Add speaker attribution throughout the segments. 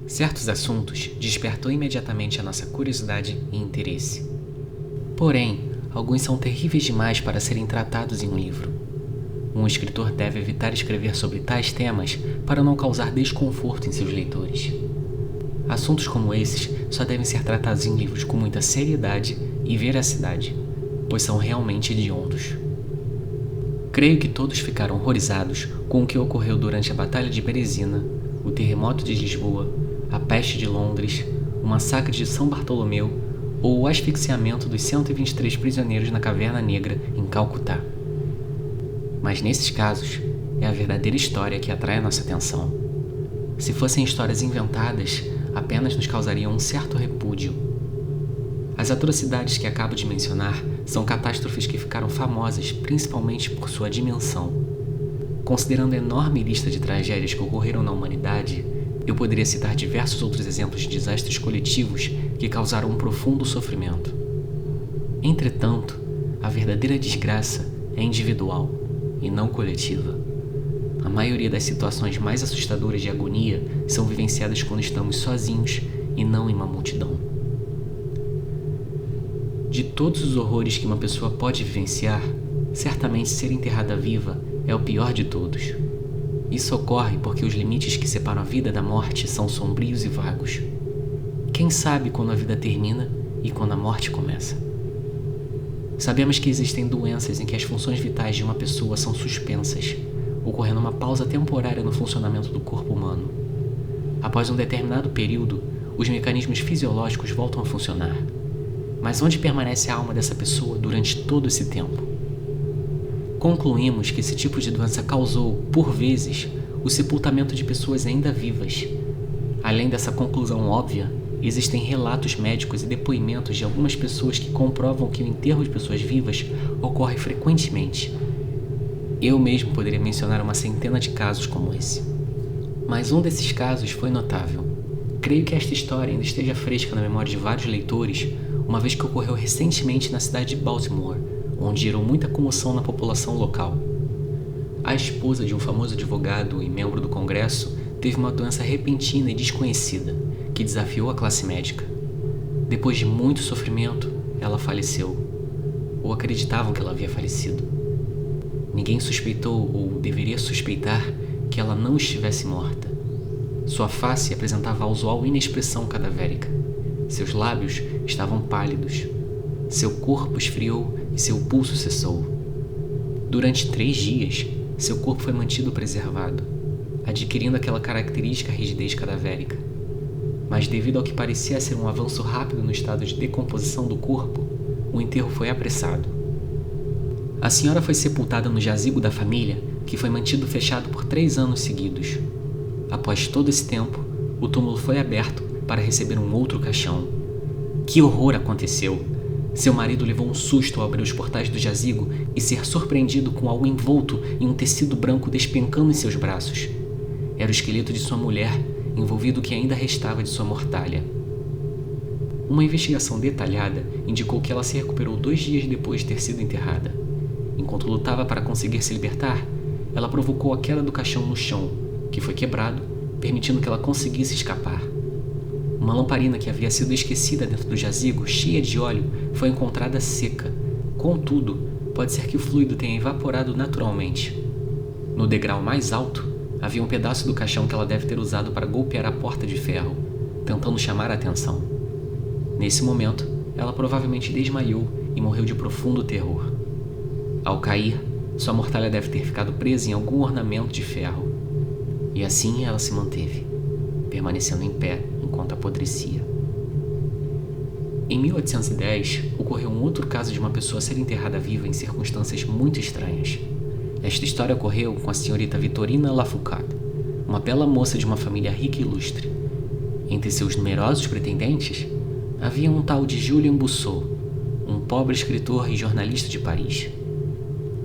Speaker 1: Certos assuntos despertam imediatamente a nossa curiosidade e interesse. Porém, alguns são terríveis demais para serem tratados em um livro. Um escritor deve evitar escrever sobre tais temas para não causar desconforto em seus leitores. Assuntos como esses só devem ser tratados em livros com muita seriedade e veracidade, pois são realmente hediondos. Creio que todos ficaram horrorizados com o que ocorreu durante a Batalha de Berezina, o terremoto de Lisboa, a peste de Londres, o massacre de São Bartolomeu ou o asfixiamento dos 123 prisioneiros na Caverna Negra, em Calcutá. Mas nesses casos, é a verdadeira história que atrai a nossa atenção. Se fossem histórias inventadas, apenas nos causariam um certo repúdio. As atrocidades que acabo de mencionar são catástrofes que ficaram famosas principalmente por sua dimensão. Considerando a enorme lista de tragédias que ocorreram na humanidade, eu poderia citar diversos outros exemplos de desastres coletivos que causaram um profundo sofrimento. Entretanto, a verdadeira desgraça é individual e não coletiva. A maioria das situações mais assustadoras de agonia são vivenciadas quando estamos sozinhos e não em uma multidão. De todos os horrores que uma pessoa pode vivenciar, certamente ser enterrada viva é o pior de todos. Isso ocorre porque os limites que separam a vida da morte são sombrios e vagos. Quem sabe quando a vida termina e quando a morte começa? Sabemos que existem doenças em que as funções vitais de uma pessoa são suspensas, ocorrendo uma pausa temporária no funcionamento do corpo humano. Após um determinado período, os mecanismos fisiológicos voltam a funcionar. Mas onde permanece a alma dessa pessoa durante todo esse tempo? Concluímos que esse tipo de doença causou, por vezes, o sepultamento de pessoas ainda vivas. Além dessa conclusão óbvia, existem relatos médicos e depoimentos de algumas pessoas que comprovam que o enterro de pessoas vivas ocorre frequentemente. Eu mesmo poderia mencionar uma centena de casos como esse. Mas um desses casos foi notável. Creio que esta história ainda esteja fresca na memória de vários leitores, uma vez que ocorreu recentemente na cidade de Baltimore, onde gerou muita comoção na população local. A esposa de um famoso advogado e membro do Congresso teve uma doença repentina e desconhecida, que desafiou a classe médica. Depois de muito sofrimento, ela faleceu, ou acreditavam que ela havia falecido. Ninguém suspeitou, ou deveria suspeitar, que ela não estivesse morta. Sua face apresentava a usual inexpressão cadavérica. Seus lábios estavam pálidos. Seu corpo esfriou e seu pulso cessou. Durante 3 dias, seu corpo foi mantido preservado, adquirindo aquela característica rigidez cadavérica. Mas devido ao que parecia ser um avanço rápido no estado de decomposição do corpo, o enterro foi apressado. A senhora foi sepultada no jazigo da família, que foi mantido fechado por 3 anos seguidos. Após todo esse tempo, o túmulo foi aberto para receber um outro caixão. Que horror aconteceu! Seu marido levou um susto ao abrir os portais do jazigo e ser surpreendido com algo envolto em um tecido branco despencando em seus braços. Era o esqueleto de sua mulher, envolvido o que ainda restava de sua mortalha. Uma investigação detalhada indicou que ela se recuperou 2 dias depois de ter sido enterrada. Enquanto lutava para conseguir se libertar, ela provocou a queda do caixão no chão, que foi quebrado, permitindo que ela conseguisse escapar. Uma lamparina que havia sido esquecida dentro do jazigo, cheia de óleo, foi encontrada seca. Contudo, pode ser que o fluido tenha evaporado naturalmente. No degrau mais alto, havia um pedaço do caixão que ela deve ter usado para golpear a porta de ferro, tentando chamar a atenção. Nesse momento, ela provavelmente desmaiou e morreu de profundo terror. Ao cair, sua mortalha deve ter ficado presa em algum ornamento de ferro. E assim ela se manteve, permanecendo em pé enquanto apodrecia. Em 1810, ocorreu um outro caso de uma pessoa ser enterrada viva em circunstâncias muito estranhas. Esta história ocorreu com a senhorita Victorina Lafoucault, uma bela moça de uma família rica e ilustre. Entre seus numerosos pretendentes, havia um tal de Julien Busseau, um pobre escritor e jornalista de Paris.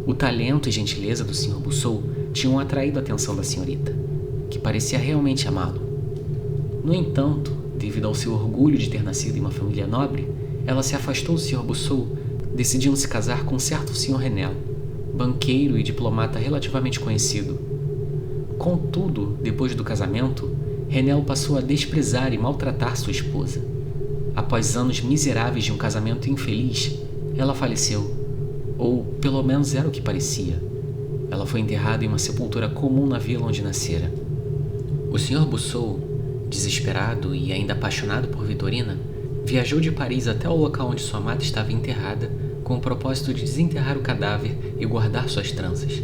Speaker 1: O talento e gentileza do Sr. Busseau tinham atraído a atenção da senhorita, que parecia realmente amá-lo. No entanto, devido ao seu orgulho de ter nascido em uma família nobre, ela se afastou do Sr. Busseau, decidindo se casar com um certo Sr. Renel, banqueiro e diplomata relativamente conhecido. Contudo, depois do casamento, Renel passou a desprezar e maltratar sua esposa. Após anos miseráveis de um casamento infeliz, ela faleceu. Ou, pelo menos era o que parecia. Ela foi enterrada em uma sepultura comum na vila onde nascera. O Sr. Busseau, desesperado e ainda apaixonado por Vitorina, viajou de Paris até o local onde sua amada estava enterrada com o propósito de desenterrar o cadáver e guardar suas tranças.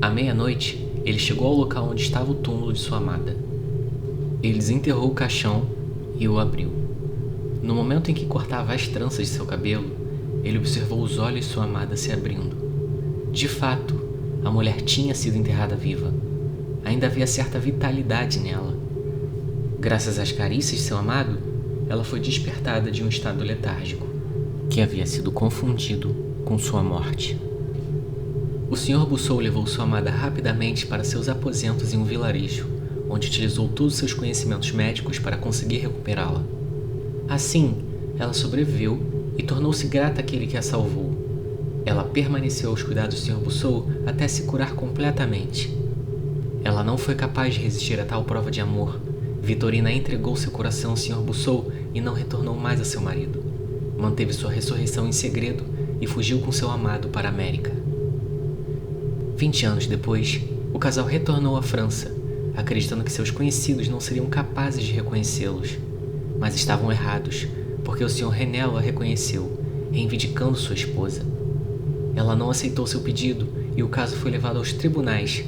Speaker 1: À meia-noite, ele chegou ao local onde estava o túmulo de sua amada. Ele desenterrou o caixão e o abriu. No momento em que cortava as tranças de seu cabelo, ele observou os olhos de sua amada se abrindo. De fato, a mulher tinha sido enterrada viva. Ainda havia certa vitalidade nela. Graças às carícias de seu amado, ela foi despertada de um estado letárgico, que havia sido confundido com sua morte. O Sr. Busseau levou sua amada rapidamente para seus aposentos em um vilarejo, onde utilizou todos seus conhecimentos médicos para conseguir recuperá-la. Assim, ela sobreviveu e tornou-se grata àquele que a salvou. Ela permaneceu aos cuidados do Sr. Busseau até se curar completamente. Ela não foi capaz de resistir a tal prova de amor. Vitorina entregou seu coração ao Sr. Busseau e não retornou mais a seu marido. Manteve sua ressurreição em segredo e fugiu com seu amado para a América. 20 anos depois, o casal retornou à França, acreditando que seus conhecidos não seriam capazes de reconhecê-los. Mas estavam errados, porque o Sr. Renel a reconheceu, reivindicando sua esposa. Ela não aceitou seu pedido e o caso foi levado aos tribunais.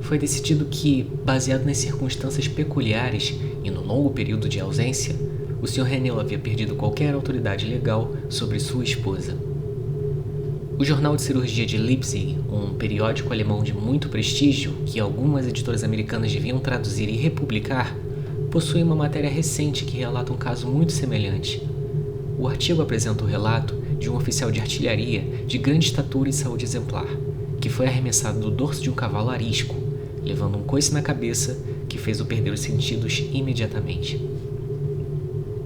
Speaker 1: Foi decidido que, baseado nas circunstâncias peculiares e no longo período de ausência, o Sr. Renel havia perdido qualquer autoridade legal sobre sua esposa. O Jornal de Cirurgia de Leipzig, um periódico alemão de muito prestígio que algumas editoras americanas deviam traduzir e republicar, possui uma matéria recente que relata um caso muito semelhante. O artigo apresenta o relato de um oficial de artilharia de grande estatura e saúde exemplar, que foi arremessado do dorso de um cavalo arisco, levando um coice na cabeça que fez-o perder os sentidos imediatamente.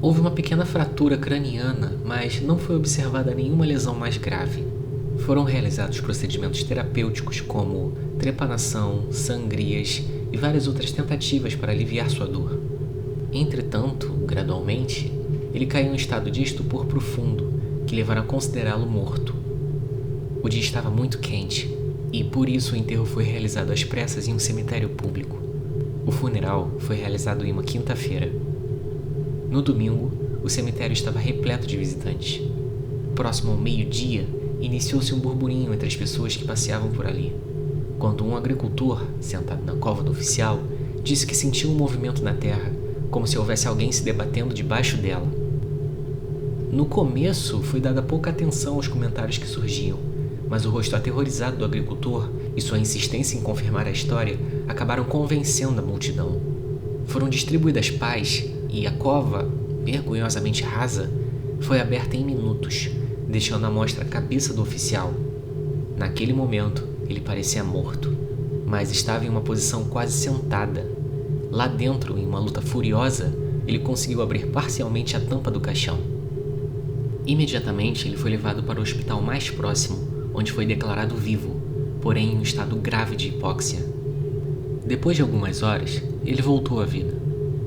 Speaker 1: Houve uma pequena fratura craniana, mas não foi observada nenhuma lesão mais grave. Foram realizados procedimentos terapêuticos como trepanação, sangrias e várias outras tentativas para aliviar sua dor. Entretanto, gradualmente, ele caiu em um estado de estupor profundo, que levaram a considerá-lo morto. O dia estava muito quente, e por isso o enterro foi realizado às pressas em um cemitério público. O funeral foi realizado em uma quinta-feira. No domingo, o cemitério estava repleto de visitantes. Próximo ao meio-dia, iniciou-se um burburinho entre as pessoas que passeavam por ali, quando um agricultor, sentado na cova do oficial, disse que sentiu um movimento na terra, como se houvesse alguém se debatendo debaixo dela. No começo, foi dada pouca atenção aos comentários que surgiam, mas o rosto aterrorizado do agricultor e sua insistência em confirmar a história acabaram convencendo a multidão. Foram distribuídas pás e a cova, vergonhosamente rasa, foi aberta em minutos, deixando à mostra a cabeça do oficial. Naquele momento, ele parecia morto, mas estava em uma posição quase sentada. Lá dentro, em uma luta furiosa, ele conseguiu abrir parcialmente a tampa do caixão. Imediatamente, ele foi levado para o hospital mais próximo, onde foi declarado vivo, porém em um estado grave de hipóxia. Depois de algumas horas, ele voltou à vida.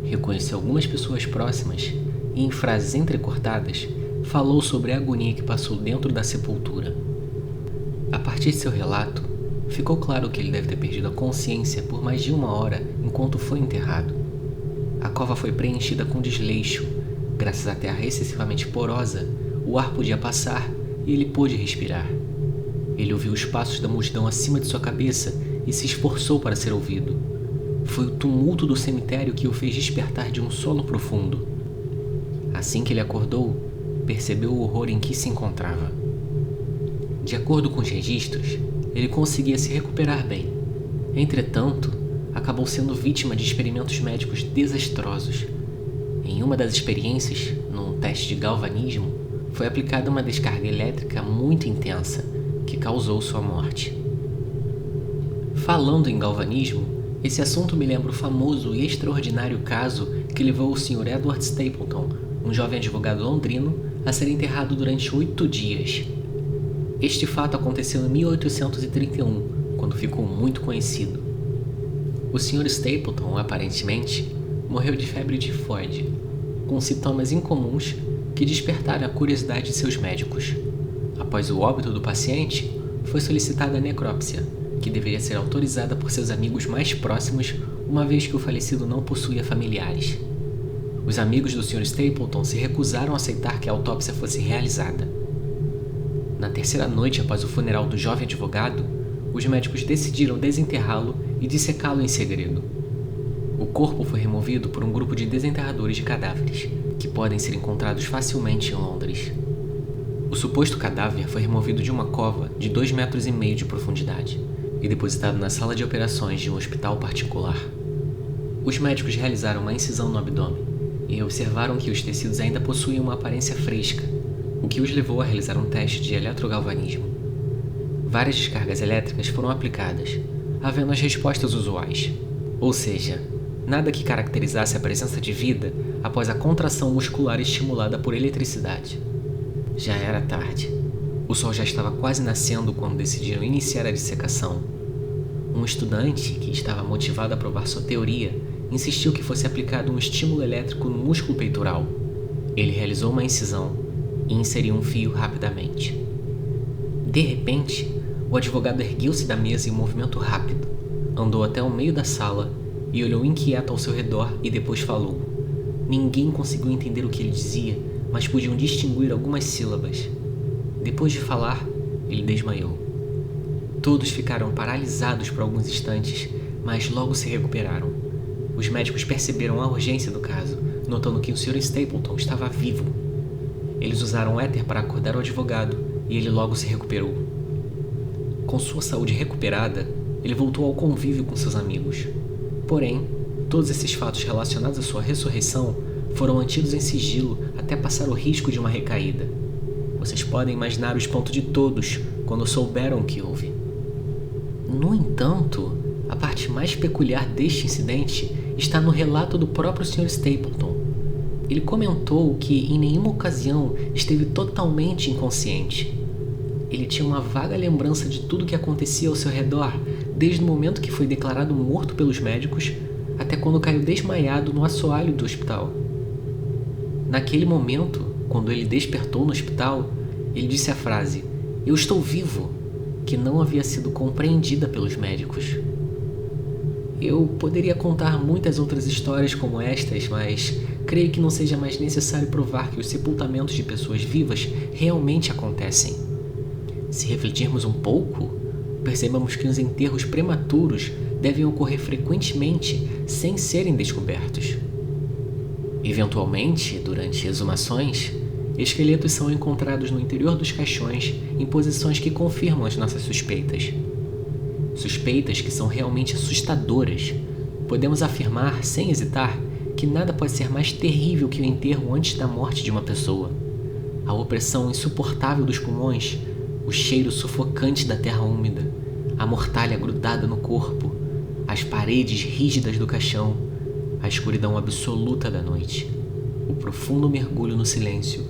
Speaker 1: Reconheceu algumas pessoas próximas e, em frases entrecortadas, falou sobre a agonia que passou dentro da sepultura. A partir de seu relato, ficou claro que ele deve ter perdido a consciência por mais de 1 hora enquanto foi enterrado. A cova foi preenchida com desleixo. Graças à terra excessivamente porosa, o ar podia passar e ele pôde respirar. Ele ouviu os passos da multidão acima de sua cabeça e se esforçou para ser ouvido. Foi o tumulto do cemitério que o fez despertar de um sono profundo. Assim que ele acordou, percebeu o horror em que se encontrava. De acordo com os registros, ele conseguia se recuperar bem. Entretanto, acabou sendo vítima de experimentos médicos desastrosos. Em uma das experiências, num teste de galvanismo, foi aplicada uma descarga elétrica muito intensa, que causou sua morte. Falando em galvanismo, esse assunto me lembra o famoso e extraordinário caso que levou o Sr. Edward Stapleton, um jovem advogado londrino, a ser enterrado durante 8 dias. Este fato aconteceu em 1831, quando ficou muito conhecido. O Sr. Stapleton, aparentemente, morreu de febre tifoide, com sintomas incomuns que despertaram a curiosidade de seus médicos. Após o óbito do paciente, foi solicitada a necrópsia, que deveria ser autorizada por seus amigos mais próximos, uma vez que o falecido não possuía familiares. Os amigos do Sr. Stapleton se recusaram a aceitar que a autópsia fosse realizada. Na terceira noite após o funeral do jovem advogado, os médicos decidiram desenterrá-lo e dissecá-lo em segredo. O corpo foi removido por um grupo de desenterradores de cadáveres, que podem ser encontrados facilmente em Londres. O suposto cadáver foi removido de uma cova de 2,5 metros de profundidade e depositado na sala de operações de um hospital particular. Os médicos realizaram uma incisão no abdômen e observaram que os tecidos ainda possuíam uma aparência fresca, o que os levou a realizar um teste de eletrogalvanismo. Várias descargas elétricas foram aplicadas, havendo as respostas usuais, ou seja, nada que caracterizasse a presença de vida após a contração muscular estimulada por eletricidade. Já era tarde. O sol já estava quase nascendo quando decidiram iniciar a dissecação. Um estudante, que estava motivado a provar sua teoria, insistiu que fosse aplicado um estímulo elétrico no músculo peitoral. Ele realizou uma incisão e inseriu um fio rapidamente. De repente, o advogado ergueu-se da mesa em um movimento rápido, andou até o meio da sala e olhou inquieto ao seu redor e depois falou. Ninguém conseguiu entender o que ele dizia, mas podiam distinguir algumas sílabas. Depois de falar, ele desmaiou. Todos ficaram paralisados por alguns instantes, mas logo se recuperaram. Os médicos perceberam a urgência do caso, notando que o Sr. Stapleton estava vivo. Eles usaram éter para acordar o advogado e ele logo se recuperou. Com sua saúde recuperada, ele voltou ao convívio com seus amigos. Porém, todos esses fatos relacionados à sua ressurreição foram mantidos em sigilo até passar o risco de uma recaída. Vocês podem imaginar o espanto de todos quando souberam o que houve. No entanto, a parte mais peculiar deste incidente está no relato do próprio Sr. Stapleton. Ele comentou que em nenhuma ocasião esteve totalmente inconsciente. Ele tinha uma vaga lembrança de tudo o que acontecia ao seu redor, desde o momento que foi declarado morto pelos médicos até quando caiu desmaiado no assoalho do hospital. Naquele momento, quando ele despertou no hospital, ele disse a frase "Eu estou vivo", que não havia sido compreendida pelos médicos. Eu poderia contar muitas outras histórias como estas, mas creio que não seja mais necessário provar que os sepultamentos de pessoas vivas realmente acontecem. Se refletirmos um pouco, percebamos que os enterros prematuros devem ocorrer frequentemente sem serem descobertos. Eventualmente, durante exumações, esqueletos são encontrados no interior dos caixões em posições que confirmam as nossas suspeitas. Suspeitas que são realmente assustadoras. Podemos afirmar, sem hesitar, que nada pode ser mais terrível que o enterro antes da morte de uma pessoa. A opressão insuportável dos pulmões, o cheiro sufocante da terra úmida, a mortalha grudada no corpo, as paredes rígidas do caixão, a escuridão absoluta da noite, o profundo mergulho no silêncio,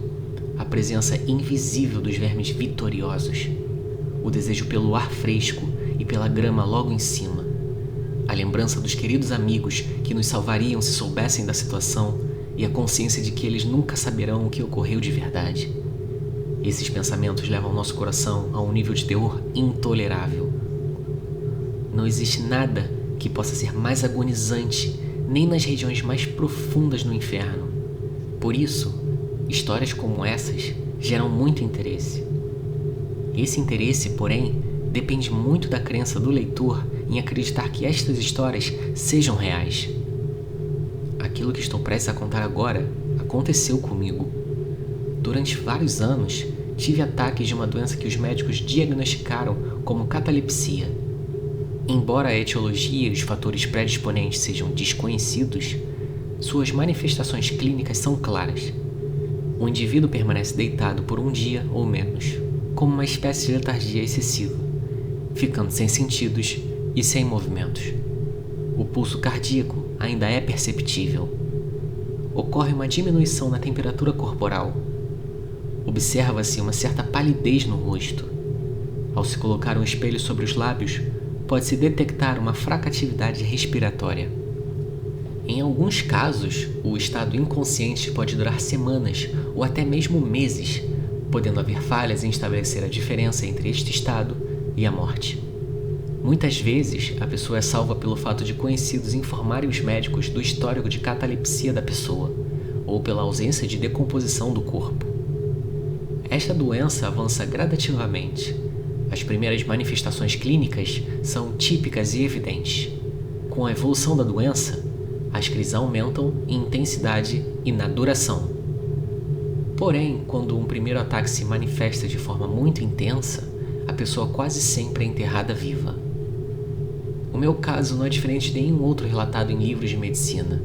Speaker 1: a presença invisível dos vermes vitoriosos, o desejo pelo ar fresco e pela grama logo em cima, a lembrança dos queridos amigos que nos salvariam se soubessem da situação e a consciência de que eles nunca saberão o que ocorreu de verdade. Esses pensamentos levam nosso coração a um nível de terror intolerável. Não existe nada que possa ser mais agonizante, nem nas regiões mais profundas do inferno. Por isso, histórias como essas geram muito interesse. Esse interesse, porém, depende muito da crença do leitor em acreditar que estas histórias sejam reais. Aquilo que estou prestes a contar agora aconteceu comigo. Durante vários anos, tive ataques de uma doença que os médicos diagnosticaram como catalepsia. Embora a etiologia e os fatores predisponentes sejam desconhecidos, suas manifestações clínicas são claras. O indivíduo permanece deitado por um dia ou menos, como uma espécie de letargia excessiva, ficando sem sentidos e sem movimentos. O pulso cardíaco ainda é perceptível. Ocorre uma diminuição na temperatura corporal. Observa-se uma certa palidez no rosto. Ao se colocar um espelho sobre os lábios, pode-se detectar uma fraca atividade respiratória. Em alguns casos, o estado inconsciente pode durar semanas ou até mesmo meses, podendo haver falhas em estabelecer a diferença entre este estado e a morte. Muitas vezes, a pessoa é salva pelo fato de conhecidos informarem os médicos do histórico de catalepsia da pessoa, ou pela ausência de decomposição do corpo. Esta doença avança gradativamente. As primeiras manifestações clínicas são típicas e evidentes. Com a evolução da doença, as crises aumentam em intensidade e na duração. Porém, quando um primeiro ataque se manifesta de forma muito intensa, a pessoa quase sempre é enterrada viva. O meu caso não é diferente de nenhum outro relatado em livros de medicina.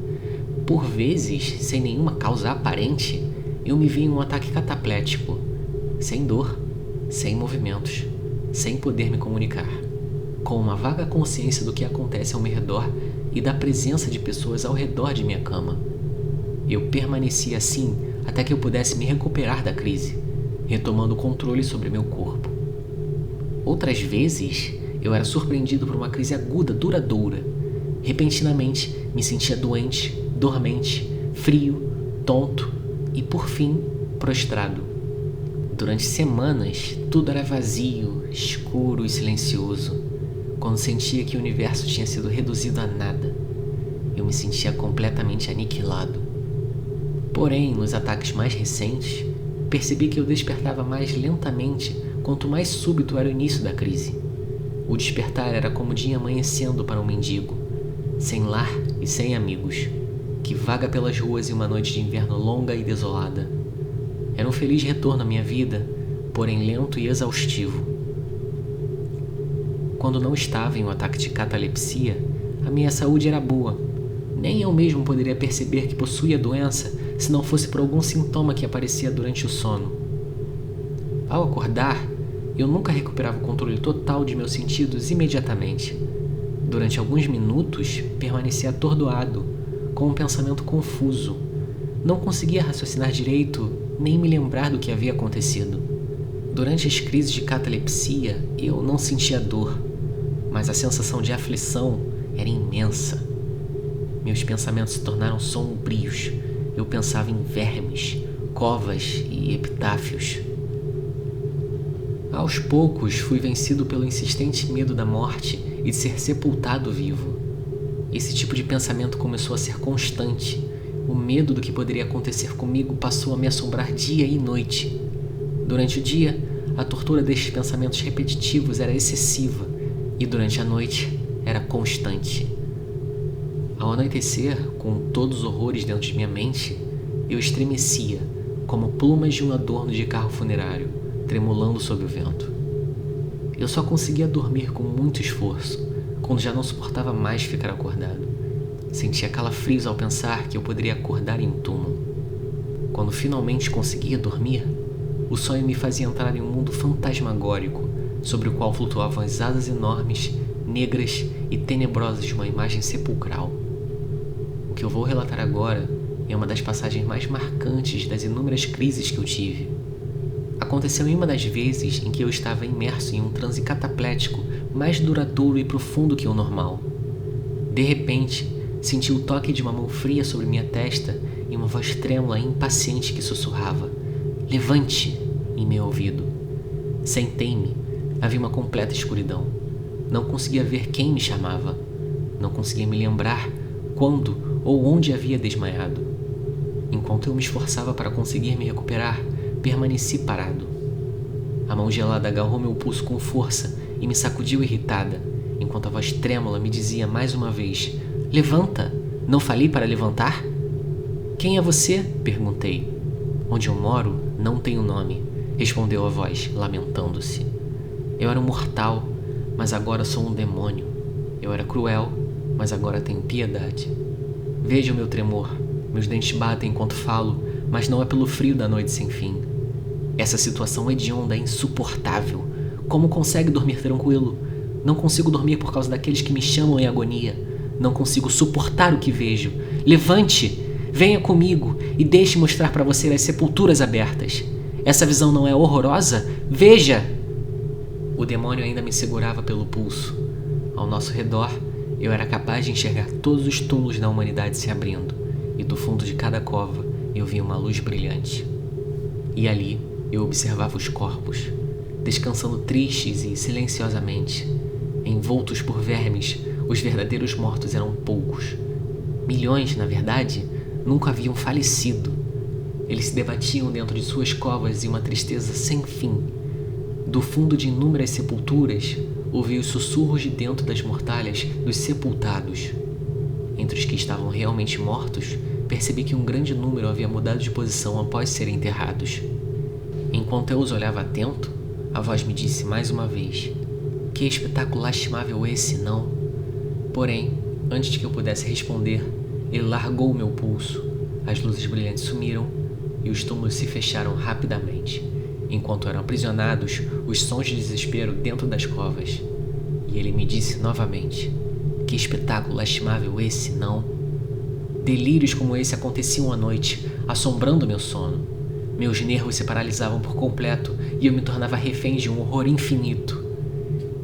Speaker 1: Por vezes, sem nenhuma causa aparente, eu me vi em um ataque cataplético, sem dor, sem movimentos, sem poder me comunicar, com uma vaga consciência do que acontece ao meu redor e da presença de pessoas ao redor de minha cama. Eu permaneci assim até que eu pudesse me recuperar da crise, retomando o controle sobre meu corpo. Outras vezes, eu era surpreendido por uma crise aguda, duradoura. Repentinamente, me sentia doente, dormente, frio, tonto e, por fim, prostrado. Durante semanas, tudo era vazio, escuro e silencioso. Quando sentia que o universo tinha sido reduzido a nada, eu me sentia completamente aniquilado. Porém, nos ataques mais recentes, percebi que eu despertava mais lentamente quanto mais súbito era o início da crise. O despertar era como o dia amanhecendo para um mendigo, sem lar e sem amigos, que vaga pelas ruas em uma noite de inverno longa e desolada. Era um feliz retorno à minha vida, porém lento e exaustivo. Quando não estava em um ataque de catalepsia, a minha saúde era boa. Nem eu mesmo poderia perceber que possuía a doença se não fosse por algum sintoma que aparecia durante o sono. Ao acordar, eu nunca recuperava o controle total de meus sentidos imediatamente. Durante alguns minutos, permanecia atordoado, com um pensamento confuso. Não conseguia raciocinar direito, nem me lembrar do que havia acontecido. Durante as crises de catalepsia, eu não sentia dor, mas a sensação de aflição era imensa. Meus pensamentos se tornaram sombrios. Eu pensava em vermes, covas e epitáfios. Aos poucos, fui vencido pelo insistente medo da morte e de ser sepultado vivo. Esse tipo de pensamento começou a ser constante. O medo do que poderia acontecer comigo passou a me assombrar dia e noite. Durante o dia, a tortura destes pensamentos repetitivos era excessiva e durante a noite era constante. Ao anoitecer, com todos os horrores dentro de minha mente, eu estremecia, como plumas de um adorno de carro funerário, tremulando sob o vento. Eu só conseguia dormir com muito esforço, quando já não suportava mais ficar acordado. Sentia calafrios ao pensar que eu poderia acordar em um túmulo. Quando finalmente conseguia dormir, o sonho me fazia entrar em um mundo fantasmagórico, sobre o qual flutuavam as asas enormes, negras e tenebrosas de uma imagem sepulcral. O que eu vou relatar agora é uma das passagens mais marcantes das inúmeras crises que eu tive. Aconteceu em uma das vezes em que eu estava imerso em um transe cataplético mais duradouro e profundo que o normal. De repente, senti o toque de uma mão fria sobre minha testa e uma voz trêmula e impaciente que sussurrava: "Levante!" em meu ouvido. Sentei-me. Havia uma completa escuridão. Não conseguia ver quem me chamava. Não conseguia me lembrar quando ou onde havia desmaiado. Enquanto eu me esforçava para conseguir me recuperar, permaneci parado. A mão gelada agarrou meu pulso com força e me sacudiu irritada, enquanto a voz trêmula me dizia mais uma vez: "Levanta! Não falei para levantar?" "Quem é você?" perguntei. "Onde eu moro não tenho nome", respondeu a voz, lamentando-se. Eu era um mortal, mas agora sou um demônio. Eu era cruel, mas agora tenho piedade. Veja o meu tremor. Meus dentes batem enquanto falo, mas não é pelo frio da noite sem fim. Essa situação hedionda é insuportável. Como consegue dormir tranquilo? Não consigo dormir por causa daqueles que me chamam em agonia. Não consigo suportar o que vejo. Levante! Venha comigo e deixe mostrar para você as sepulturas abertas. Essa visão não é horrorosa? Veja! O demônio ainda me segurava pelo pulso. Ao nosso redor, Eu era capaz de enxergar todos os túmulos da humanidade se abrindo, e do fundo de cada cova eu via uma luz brilhante. E ali eu observava os corpos, descansando tristes e silenciosamente. Envoltos por vermes, os verdadeiros mortos eram poucos. Milhões, na verdade, nunca haviam falecido. Eles se debatiam dentro de suas covas em uma tristeza sem fim. Do fundo de inúmeras sepulturas, ouvi os sussurros de dentro das mortalhas dos sepultados. Entre os que estavam realmente mortos, percebi que um grande número havia mudado de posição após serem enterrados. Enquanto eu os olhava atento, a voz me disse mais uma vez: "Que espetáculo lastimável esse, não?" Porém, antes de que eu pudesse responder, ele largou o meu pulso, as luzes brilhantes sumiram e os túmulos se fecharam rapidamente, enquanto eram aprisionados os sons de desespero dentro das covas. E ele me disse novamente: "Que espetáculo lastimável esse, não?" Delírios como esse aconteciam à noite, assombrando meu sono. Meus nervos se paralisavam por completo e eu me tornava refém de um horror infinito.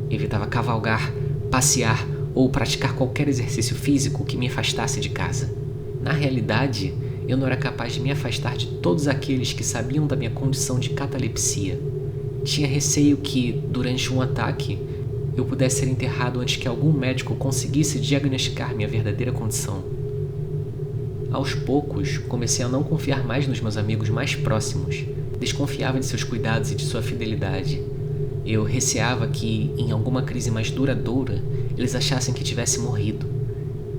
Speaker 1: Evitava cavalgar, passear ou praticar qualquer exercício físico que me afastasse de casa. Na realidade, eu não era capaz de me afastar de todos aqueles que sabiam da minha condição de catalepsia. Tinha receio que, durante um ataque, eu pudesse ser enterrado antes que algum médico conseguisse diagnosticar minha verdadeira condição. Aos poucos, comecei a não confiar mais nos meus amigos mais próximos. Desconfiava de seus cuidados e de sua fidelidade. Eu receava que, em alguma crise mais duradoura, eles achassem que tivesse morrido.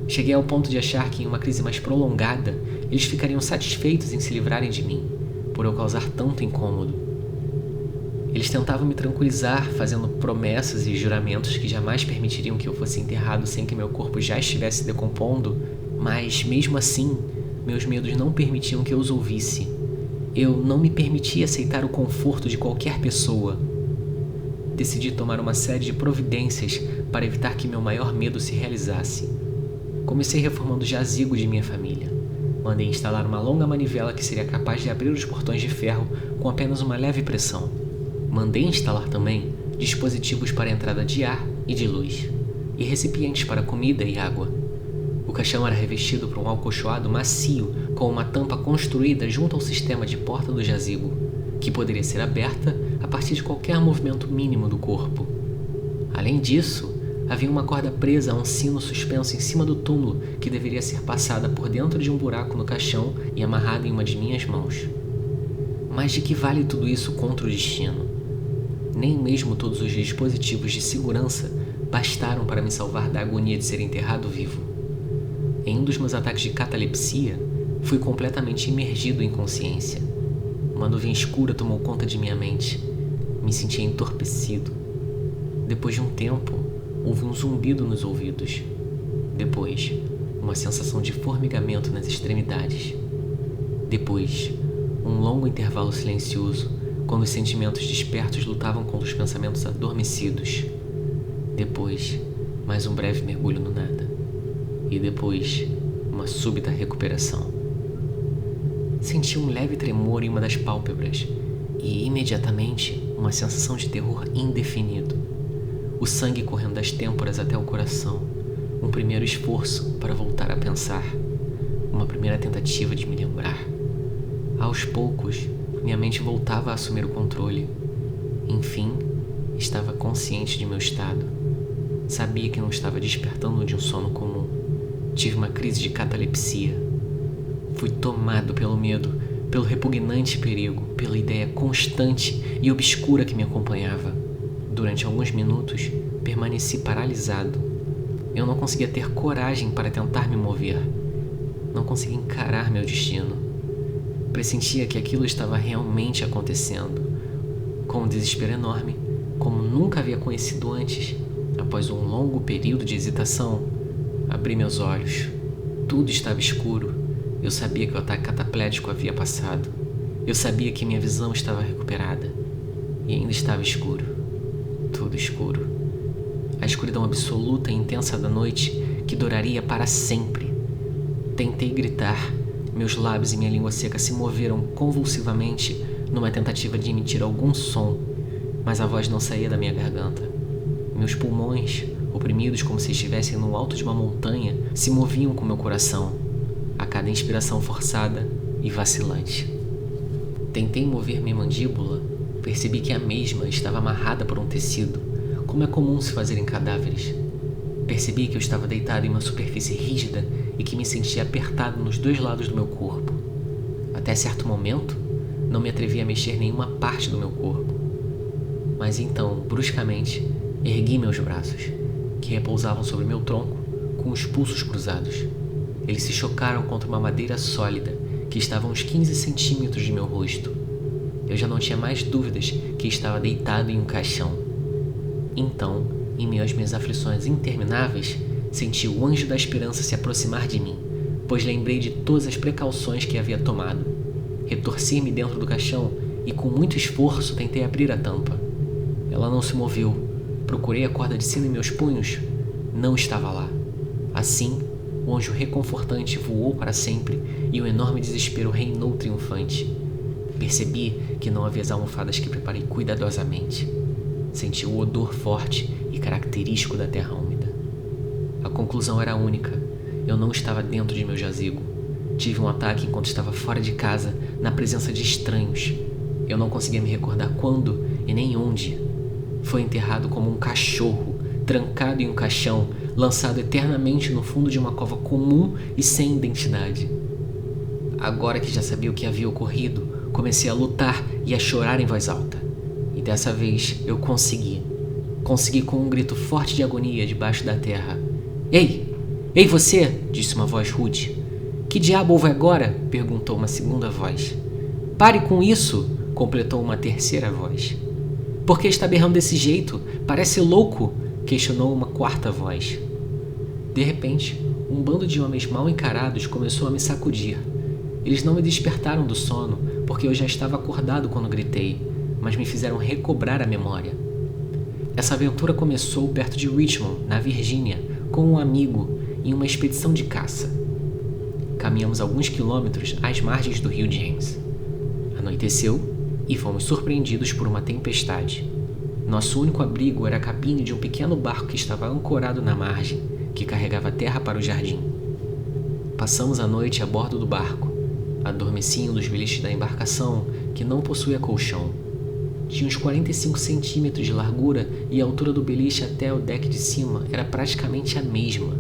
Speaker 1: Cheguei ao ponto de achar que, em uma crise mais prolongada, eles ficariam satisfeitos em se livrarem de mim, por eu causar tanto incômodo. Eles tentavam me tranquilizar, fazendo promessas e juramentos que jamais permitiriam que eu fosse enterrado sem que meu corpo já estivesse decompondo, mas, mesmo assim, meus medos não permitiam que eu os ouvisse. Eu não me permitia aceitar o conforto de qualquer pessoa. Decidi tomar uma série de providências para evitar que meu maior medo se realizasse. Comecei reformando o jazigo de minha família. Mandei instalar uma longa manivela que seria capaz de abrir os portões de ferro com apenas uma leve pressão. Mandei instalar também dispositivos para a entrada de ar e de luz, e recipientes para comida e água. O caixão era revestido por um alcochoado macio com uma tampa construída junto ao sistema de porta do jazigo, que poderia ser aberta a partir de qualquer movimento mínimo do corpo. Além disso, havia uma corda presa a um sino suspenso em cima do túmulo que deveria ser passada por dentro de um buraco no caixão e amarrada em uma de minhas mãos. Mas de que vale tudo isso contra o destino? Nem mesmo todos os dispositivos de segurança bastaram para me salvar da agonia de ser enterrado vivo. Em um dos meus ataques de catalepsia, fui completamente imergido em consciência. Uma nuvem escura tomou conta de minha mente. Me sentia entorpecido. Depois de um tempo, houve um zumbido nos ouvidos. Depois, uma sensação de formigamento nas extremidades. Depois, um longo intervalo silencioso, quando os sentimentos despertos lutavam contra os pensamentos adormecidos. Depois, mais um breve mergulho no nada. E depois, uma súbita recuperação. Senti um leve tremor em uma das pálpebras e, imediatamente, uma sensação de terror indefinido. O sangue correndo das têmporas até o coração. Um primeiro esforço para voltar a pensar. Uma primeira tentativa de me lembrar. Aos poucos, minha mente voltava a assumir o controle. Enfim, estava consciente de meu estado. Sabia que não estava despertando de um sono comum. Tive uma crise de catalepsia. Fui tomado pelo medo, pelo repugnante perigo, pela ideia constante e obscura que me acompanhava. Durante alguns minutos, permaneci paralisado. Eu não conseguia ter coragem para tentar me mover. Não conseguia encarar meu destino. Pressentia que aquilo estava realmente acontecendo. Com um desespero enorme, como nunca havia conhecido antes, após um longo período de hesitação, abri meus olhos. Tudo estava escuro. Eu sabia que o ataque cataplético havia passado. Eu sabia que minha visão estava recuperada. E ainda estava escuro. Tudo escuro. A escuridão absoluta e intensa da noite que duraria para sempre. Tentei gritar. Meus lábios e minha língua seca se moveram convulsivamente numa tentativa de emitir algum som, mas a voz não saía da minha garganta. Meus pulmões, oprimidos como se estivessem no alto de uma montanha, se moviam com meu coração, a cada inspiração forçada e vacilante. Tentei mover minha mandíbula, percebi que a mesma estava amarrada por um tecido, como é comum se fazer em cadáveres. Percebi que eu estava deitado em uma superfície rígida e que me sentia apertado nos dois lados do meu corpo. Até certo momento, não me atrevi a mexer nenhuma parte do meu corpo. Mas então, bruscamente, ergui meus braços, que repousavam sobre meu tronco, com os pulsos cruzados. Eles se chocaram contra uma madeira sólida, que estava a uns 15 centímetros de meu rosto. Eu já não tinha mais dúvidas que estava deitado em um caixão. Então, em meio às minhas aflições intermináveis, senti o anjo da esperança se aproximar de mim, pois lembrei de todas as precauções que havia tomado. Retorci-me dentro do caixão e, com muito esforço, tentei abrir a tampa. Ela não se moveu. Procurei a corda de sino em meus punhos. Não estava lá. Assim, o anjo reconfortante voou para sempre e o enorme desespero reinou triunfante. Percebi que não havia as almofadas que preparei cuidadosamente. Senti o odor forte e característico da terra úmida. A conclusão era única. Eu não estava dentro de meu jazigo. Tive um ataque enquanto estava fora de casa, na presença de estranhos. Eu não conseguia me recordar quando e nem onde. Foi enterrado como um cachorro, trancado em um caixão, lançado eternamente no fundo de uma cova comum e sem identidade. Agora que já sabia o que havia ocorrido, comecei a lutar e a chorar em voz alta. E dessa vez eu consegui. Consegui com um grito forte de agonia debaixo da terra. Ei! Ei você! Disse uma voz rude. Que diabo houve agora? Perguntou uma segunda voz. Pare com isso! Completou uma terceira voz. Por que está berrando desse jeito? Parece louco! Questionou uma quarta voz. De repente, um bando de homens mal encarados começou a me sacudir. Eles não me despertaram do sono, porque eu já estava acordado quando gritei, mas me fizeram recobrar a memória. Essa aventura começou perto de Richmond, na Virgínia, com um amigo, em uma expedição de caça. Caminhamos alguns quilômetros às margens do rio James. Anoiteceu e fomos surpreendidos por uma tempestade. Nosso único abrigo era a cabine de um pequeno barco que estava ancorado na margem, que carregava terra para o jardim. Passamos a noite a bordo do barco. Adormeci em um dos beliches da embarcação, que não possuía colchão. Tinha uns 45 centímetros de largura e a altura do beliche até o deck de cima era praticamente a mesma.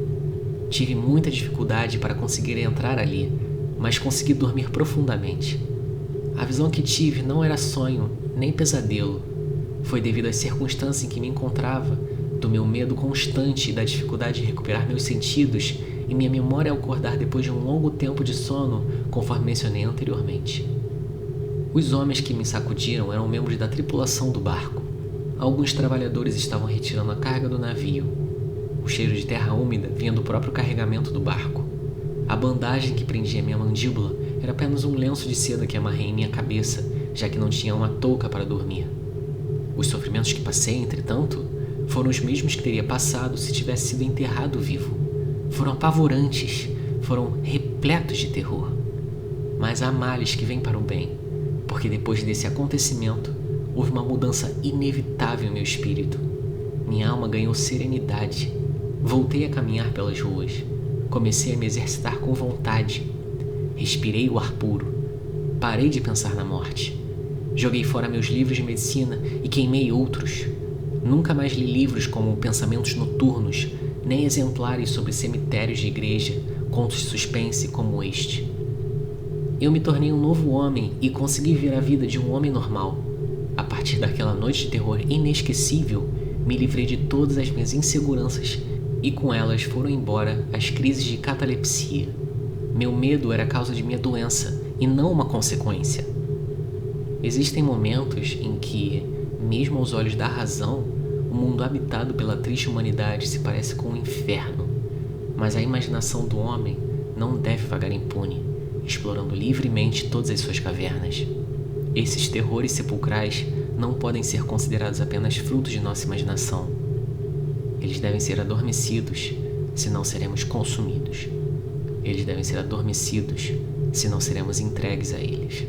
Speaker 1: Tive muita dificuldade para conseguir entrar ali, mas consegui dormir profundamente. A visão que tive não era sonho, nem pesadelo. Foi devido às circunstâncias em que me encontrava, do meu medo constante e da dificuldade de recuperar meus sentidos e minha memória ao acordar depois de um longo tempo de sono, conforme mencionei anteriormente. Os homens que me sacudiram eram membros da tripulação do barco. Alguns trabalhadores estavam retirando a carga do navio. O cheiro de terra úmida vinha do próprio carregamento do barco. A bandagem que prendia minha mandíbula era apenas um lenço de seda que amarrei em minha cabeça, já que não tinha uma touca para dormir. Os sofrimentos que passei, entretanto, foram os mesmos que teria passado se tivesse sido enterrado vivo. Foram apavorantes, foram repletos de terror. Mas há males que vêm para o bem, porque depois desse acontecimento, houve uma mudança inevitável em meu espírito. Minha alma ganhou serenidade. Voltei a caminhar pelas ruas. Comecei a me exercitar com vontade. Respirei o ar puro. Parei de pensar na morte. Joguei fora meus livros de medicina e queimei outros. Nunca mais li livros como Pensamentos Noturnos, nem exemplares sobre cemitérios de igreja, contos de suspense como este. Eu me tornei um novo homem e consegui ver a vida de um homem normal. A partir daquela noite de terror inesquecível, me livrei de todas as minhas inseguranças e com elas foram embora as crises de catalepsia. Meu medo era a causa de minha doença e não uma consequência. Existem momentos em que, mesmo aos olhos da razão, o mundo habitado pela triste humanidade se parece com um inferno, mas a imaginação do homem não deve vagar impune, explorando livremente todas as suas cavernas. Esses terrores sepulcrais não podem ser considerados apenas frutos de nossa imaginação. Eles devem ser adormecidos, senão seremos consumidos. Eles devem ser adormecidos, senão seremos entregues a eles.